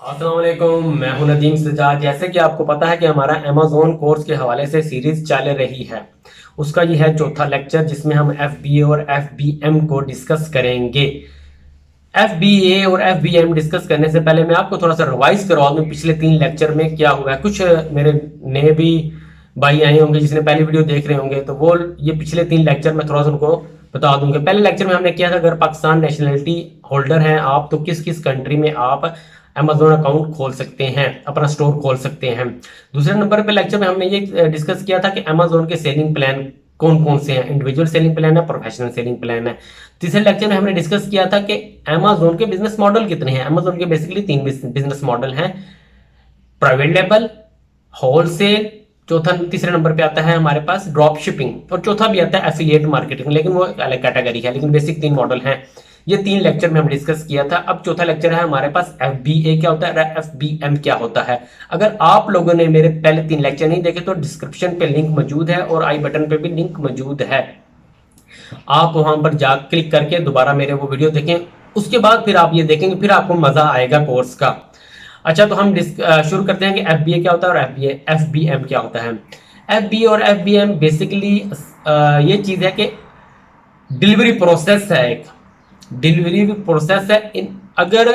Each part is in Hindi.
अस्सलाम वालेकुम, मैं हूं नदीम सजाद। जैसे कि आपको पता है कि हमारा अमेज़न कोर्स के हवाले से सीरीज चल रही है। उसका ये है चौथा लेक्चर जिसमें हम FBA और FBM को डिस्कस करेंगे। FBA और FBM डिस्कस करने से पहले मैं आपको थोड़ा सा रिवाइज करवा दूं पिछले 3 लेक्चर में क्या हुआ है। कुछ मेरे नए भी भाई आए होंगे जिसने पहली वीडियो देख रहे होंगे, तो वो ये पिछले 3 लेक्चर में थोड़ा सा उनको बता दूंगा। पहले लेक्चर में हमने किया था अगर पाकिस्तान नेशनलिटी होल्डर हैं आप तो किस किस कंट्री में आप अमेजोन अकाउंट खोल सकते हैं, अपना स्टोर खोल सकते हैं। दूसरे नंबर पे लेक्चर में हमने ये डिस्कस किया था कि अमेजोन के सेलिंग प्लान कौन कौन से हैं, इंडिविजुअल सेलिंग प्लान है, प्रोफेशनल सेलिंग प्लान है। तीसरे लेक्चर में हमने डिस्कस किया था कि अमेजोन के बिजनेस मॉडल कितने हैं। अमेजोन के बेसिकली 3 बिजनेस मॉडल हैं, प्राइवेट लेबल, होलसेल, चौथा तीसरे नंबर पे आता है हमारे पास ड्रॉप शिपिंग और चौथा भी आता है एफिलिएट मार्केटिंग, लेकिन वो अलग कैटेगरी है। लेकिन बेसिक 3 मॉडल हैं। ये 3 लेक्चर में हम डिस्कस किया था। अब चौथा लेक्चर है हमारे पास FBA क्या होता है, FBM क्या होता है। अगर आप लोगों ने मेरे पहले 3 लेक्चर नहीं देखे तो डिस्क्रिप्शन पे लिंक मौजूद है और आई बटन पे भी लिंक मौजूद है। आप वहां पर जा क्लिक करके दोबारा मेरे वो वीडियो देखें, उसके बाद फिर आप ये देखेंगे, फिर आपको मजा आएगा कोर्स का। अच्छा, तो हम शुरू करते हैं कि FBA क्या होता है और FBM क्या होता है। FBA और FBM बेसिकली ये चीज है कि डिलीवरी प्रोसेस है, एक डिलीवरी प्रोसेस है। अगर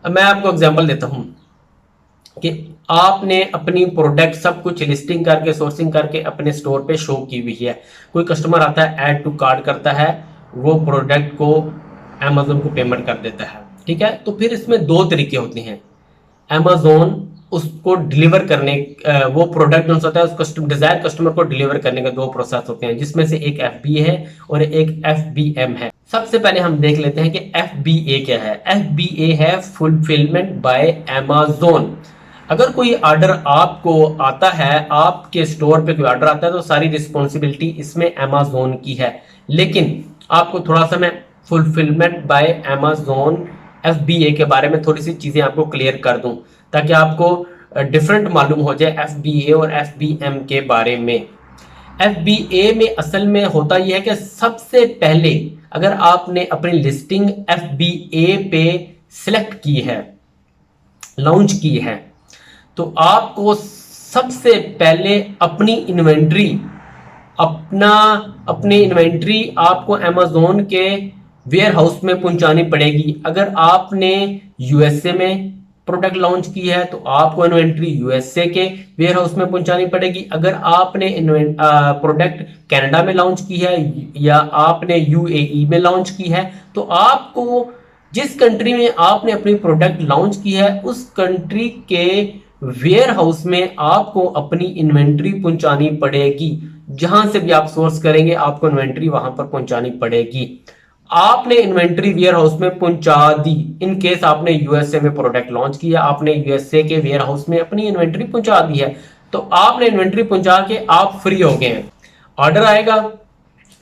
मैं आपको एग्जांपल देता हूं कि आपने अपनी प्रोडक्ट सब कुछ लिस्टिंग करके सोर्सिंग करके अपने स्टोर पे शो की हुई है, कोई कस्टमर आता है ऐड टू कार्ट करता है, वो प्रोडक्ट को अमेजोन को पेमेंट कर देता है, ठीक है। तो फिर इसमें 2 तरीके होते हैं। अमेजोन उसको डिलीवर करने वो प्रोडक्ट जो होता है उस डिजायर कस्टमर को डिलीवर करने का 2 प्रोसेस होते हैं, जिसमें से एक FBA है और एक FBM है। सबसे पहले हम देख लेते हैं कि FBA क्या है। FBA है फुलफिलमेंट बाय अमेजोन। अगर कोई ऑर्डर आपको आता है, आपके स्टोर पे कोई ऑर्डर आता है तो सारी रिस्पॉन्सिबिलिटी इसमें अमेजोन की है। लेकिन आपको थोड़ा सा मैं फुलफिलमेंट बाय अमेजोन FBA के बारे में थोड़ी सी चीजें आपको क्लियर कर दूं ताकि आपको डिफरेंट मालूम हो जाए FBA और FBM के बारे में। FBA में असल में होता यह है कि सबसे पहले अगर आपने अपनी लिस्टिंग FBA पे सिलेक्ट की है, लॉन्च की है, तो आपको सबसे पहले अपनी इन्वेंट्री आपको अमेजोन के वेयर हाउस में पहुंचानी पड़ेगी। अगर आपने USA में प्रोडक्ट लॉन्च की है तो आपको इन्वेंट्री USA के वेयर हाउस में पहुंचानी पड़ेगी। अगर आपने प्रोडक्ट कनाडा में लॉन्च की है या आपने UAE में लॉन्च की है तो आपको जिस कंट्री में आपने अपनी प्रोडक्ट लॉन्च की है उस कंट्री के वेयर हाउस में आपको अपनी इन्वेंट्री पहुंचानी पड़ेगी। जहां से भी आप सोर्स करेंगे आपको इन्वेंट्री वहां पर पहुंचानी पड़ेगी। आपने इन्वेंट्री वेयर हाउस में पहुंचा दी, इन केस आपने USA में प्रोडक्ट लॉन्च किया, आपने USA के वेयर हाउस में अपनी इन्वेंट्री पहुंचा दी है, तो आपने इन्वेंट्री पहुंचा के आप फ्री हो गए हैं। ऑर्डर आएगा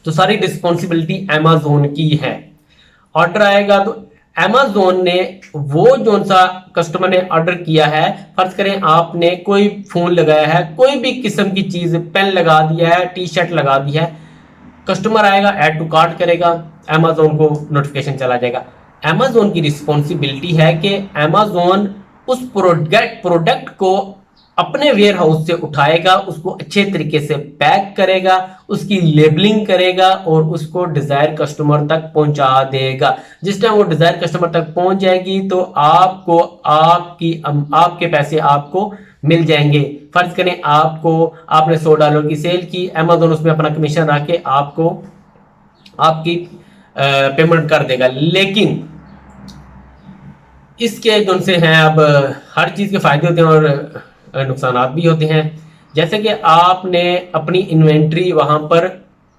तो सारी रिस्पॉन्सिबिलिटी अमेजोन की है। ऑर्डर आएगा तो अमेजोन ने वो जो सा कस्टमर ने ऑर्डर किया है, फर्ज करें आपने कोई फोन लगाया है, कोई भी किस्म की चीज, पेन लगा दिया है, T-शर्ट लगा दी है, कस्टमर आएगा ऐड टू कार्ट करेगा, अमेजोन को नोटिफिकेशन चला जाएगा। अमेजोन की रिस्पॉन्सिबिलिटी है कि अमेजोन उस प्रोडक्ट को अपने वेयर हाउस से उठाएगा, उसको अच्छे तरीके से पैक करेगा, उसकी लेबलिंग करेगा और उसको डिजायर कस्टमर तक पहुंचा देगा। जिस टाइम वो डिजायर कस्टमर तक पहुंच जाएगी तो आपके पैसे आपको मिल जाएंगे। फर्ज करें आपने $100 की सेल की, अमेजोन उसमें अपना कमीशन रख के आपको आपकी पेमेंट कर देगा। लेकिन इसके जो से हैं, अब हर चीज के फायदे होते हैं और नुकसान भी होते हैं। जैसे कि आपने अपनी इन्वेंट्री वहां पर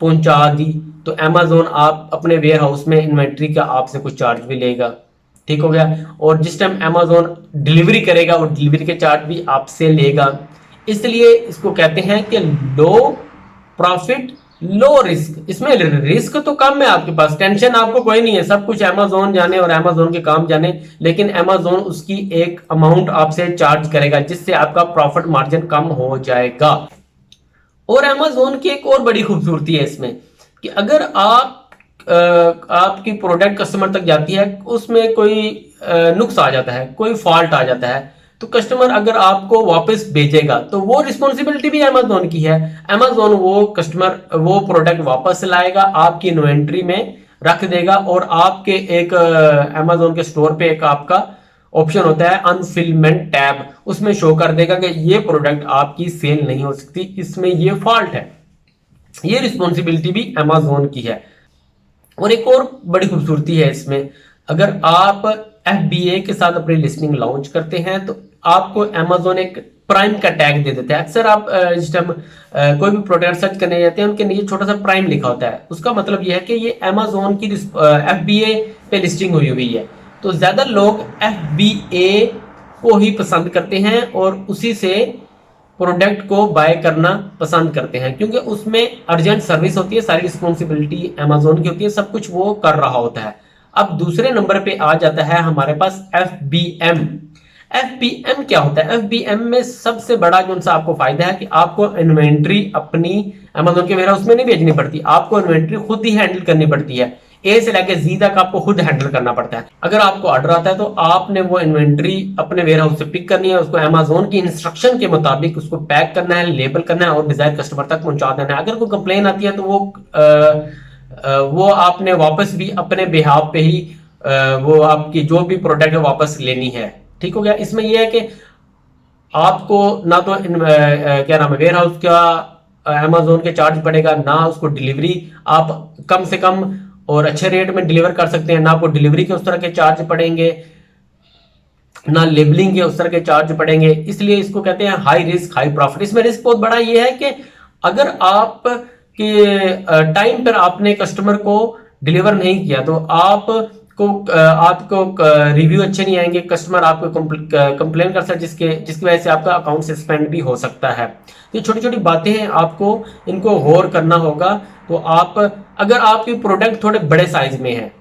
पहुंचा दी तो अमेजोन आप अपने वेयर हाउस में इन्वेंट्री का आपसे कुछ चार्ज भी लेगा, ठीक हो गया। और जिस टाइम अमेजोन डिलीवरी करेगा वो डिलीवरी के चार्ज भी आपसे लेगा। इसलिए इसको कहते हैं कि लो प्रॉफिट लो रिस्क। इसमें रिस्क तो कम है, आपके पास टेंशन आपको कोई नहीं है, सब कुछ अमेजोन जाने और अमेजोन के काम जाने, लेकिन अमेजोन उसकी एक अमाउंट आपसे चार्ज करेगा जिससे आपका प्रॉफिट मार्जिन कम हो जाएगा। और अमेजोन की एक और बड़ी खूबसूरती है इसमें कि अगर आप आपकी प्रोडक्ट कस्टमर तक जाती है, उसमें कोई नुक्स आ जाता है, कोई फॉल्ट आ जाता है, तो कस्टमर अगर आपको वापस भेजेगा तो वो रिस्पॉन्सिबिलिटी भी अमेजोन की है। अमेजोन वो प्रोडक्ट वापस लाएगा, आपकी इन्वेंट्री में रख देगा, और आपके एक अमेजोन के स्टोर पे एक आपका ऑप्शन होता है अनफिलमेंट टैब, उसमें शो कर देगा कि ये प्रोडक्ट आपकी सेल नहीं हो सकती, इसमें ये फॉल्ट है। ये रिस्पॉन्सिबिलिटी भी अमेजोन की है। और एक और बड़ी खूबसूरती है इसमें, अगर आप FBA के साथ अपनी लिस्टिंग लॉन्च करते हैं तो आपको अमेजोन एक प्राइम का टैग दे देता है। अक्सर आप जिस टाइम कोई भी प्रोडक्ट सर्च करने जाते हैं उनके नीचे छोटा सा प्राइम लिखा होता है, उसका मतलब यह है कि ये अमेजोन की FBA पे लिस्टिंग हुई हुई है। तो ज्यादा लोग FBA को ही पसंद करते हैं और उसी से प्रोडक्ट को बाय करना पसंद करते हैं, क्योंकि उसमें अर्जेंट सर्विस होती है, सारी रिस्पॉन्सिबिलिटी अमेजोन की होती है, सब कुछ वो कर रहा होता है। अब दूसरे नंबर पे आ जाता है हमारे पास FBM। FBM क्या होता है? FBM में सबसे बड़ा जो सा आपको फायदा है कि आपको इन्वेंट्री अपनी अमेजोन के वेयरहाउस में नहीं भेजनी पड़ती, आपको इन्वेंट्री खुद ही हैंडल करनी पड़ती है। ए से लेकर जी तक आपको खुद हैंडल करना पड़ता है। अगर आपको ऑर्डर आता है तो आपने वो इन्वेंट्री अपने वेयरहाउस से पिक करनी है, उसको अमेजोन की इंस्ट्रक्शन के मुताबिक उसको पैक करना है, लेबल करना है और डिजायर कस्टमर तक पहुंचा देना है। अगर कोई कंप्लेन आती है तो वो आपने वापस भी अपने बिहाफ पे ही वो आपकी जो भी प्रोडक्ट है वापस लेनी है। ठीक हो गया। इसमें यह है कि आपको ना तो क्या नाम है वेयर हाउस का अमेजोन के चार्ज पड़ेगा, ना उसको डिलीवरी आप कम से कम और अच्छे रेट में डिलीवर कर सकते हैं, ना आपको डिलीवरी के उस तरह के चार्ज पड़ेंगे, ना लेबलिंग के उस तरह के चार्ज पड़ेंगे। इसलिए इसको कहते हैं हाई रिस्क हाई प्रॉफिट। इसमें रिस्क बहुत बड़ा ये है कि अगर आप के टाइम पर आपने कस्टमर को डिलीवर नहीं किया तो आपको रिव्यू अच्छे नहीं आएंगे, कस्टमर आपको कंप्लेन कर सकता है, जिसकी वजह से आपका अकाउंट सस्पेंड भी हो सकता है। ये छोटी छोटी बातें हैं, आपको इनको गौर करना होगा। तो आप अगर आपकी प्रोडक्ट थोड़े बड़े साइज में है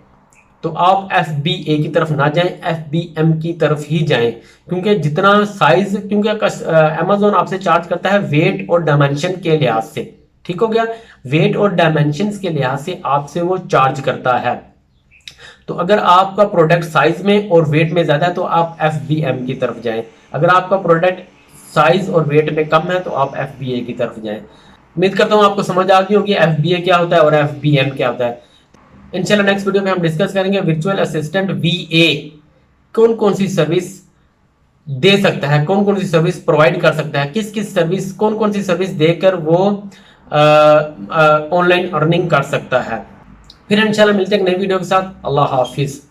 तो आप FBA की तरफ ना जाएं, FBM की तरफ ही जाएं, क्योंकि जितना साइज, क्योंकि अमेजोन आपसे चार्ज करता है वेट और डायमेंशन के लिहाज से। ठीक हो गया। वेट और डायमेंशन के लिहाज से आपसे वो चार्ज करता है। तो अगर आपका प्रोडक्ट साइज में और वेट में ज्यादा है तो आप FBM की तरफ जाएं। अगर आपका प्रोडक्ट साइज और वेट में कम है तो आप FBA की तरफ जाएं। उम्मीद करता हूं आपको समझ आ गई होगी FBA क्या होता है और FBM क्या होता है। इंशाल्लाह नेक्स्ट वीडियो में हम डिस्कस करेंगे वर्चुअल असिस्टेंट VA कौन कौन सी सर्विस दे सकता है, कौन कौन सी सर्विस प्रोवाइड कर सकता है, किस किस सर्विस, कौन कौन सी सर्विस देकर वो ऑनलाइन अर्निंग कर सकता है। फिर इंशाल्लाह मिलते हैं एक नई वीडियो के साथ। अल्लाह हाफिज।